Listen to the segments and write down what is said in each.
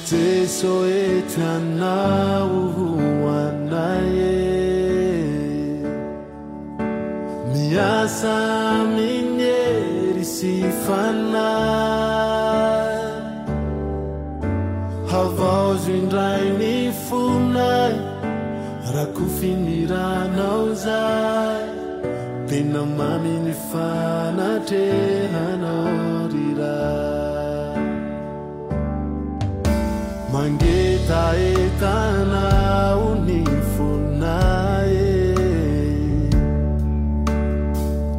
Jesu etanau anaye miasa minyeri sifana havazo indray ny fonay raha kofiniranao zay tena mamy ny fanatrehanao riray mangetaetanao ny fonay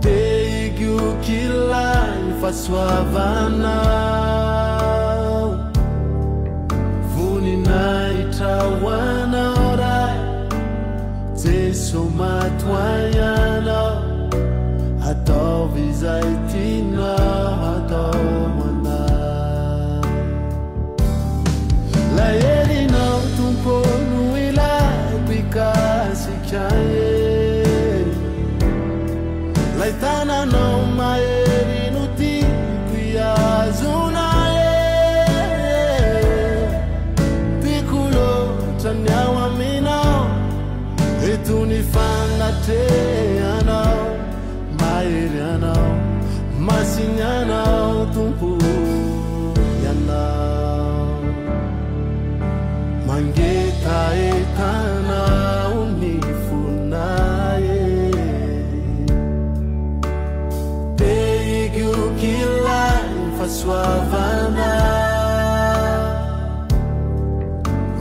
te igiokilay fahasoavanao voninaitrahoanao ray Jesu matoayanao ataovy izay tianao atao anay la herinao tompony ilay pikasika lay tananao mahery no tiako iazona tiako loatra ny ao aminao eto ny fanatrehanao mahery anao masiny anao tompo ianao mangetaetanao ny fonay te igiokilay fahasoavana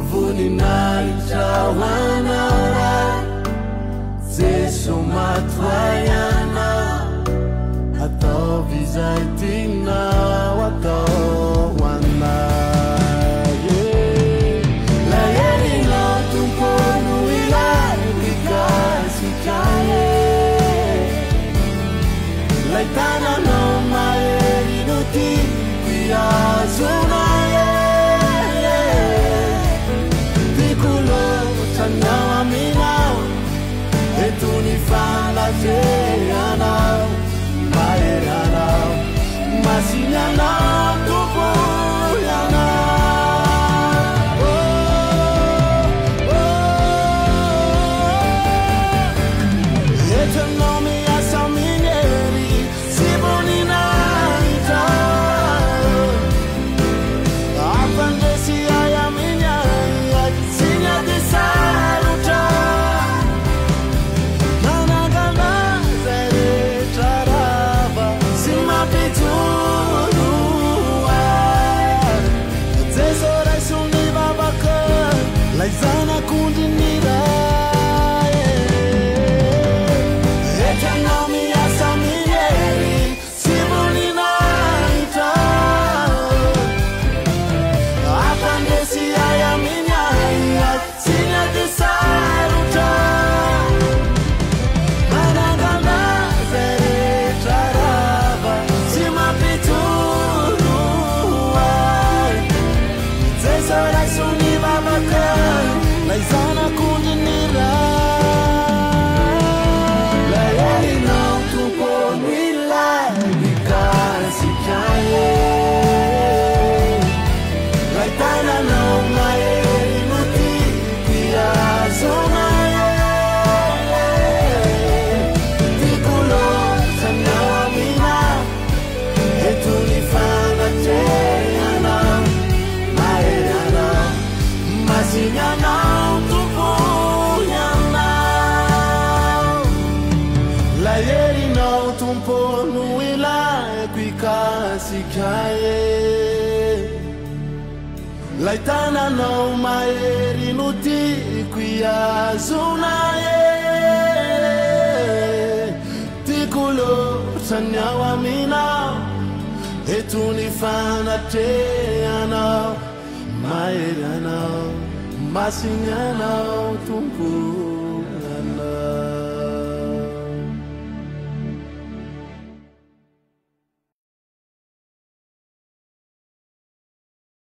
voninaitrahoanao ray Jesu matoayanao ataovy izay tianao atao anay la herinao tompony ilay pikasika lay tananao mahery no tiako iazona tiako loatra ny ao aminao eto ny fanatrehanao mahery anao masiny anao tompo ianao etanao miasa minery sy voninahitra ampandresy ay amin'ny ay sy ny ady sarotra nanangana zay rehetra rava sy mampitoro ay Jesu raiso ny vavaka lay zanak'ondry ny ray etanao miasa minery sy voninahitra ampandresy ay amin'ny ay sy ny ady sarotra manangana zay rehetra rava sy mampitoro ay Jesu raiso ny vavaka lay zanak'ondry ny ray la herinao tompony ilay pikasika lay tananao mahery no tiako iazona tiako loatra ny ao aminao eto ny fanatrehanao mahery anao masiny anao tompo ianao la herinao tompony ilay pikasika lay tananao mahery no tiako iazona tiako loatra ny ao aminao eto ny fanatrehanao mahery anao masiny anao tompo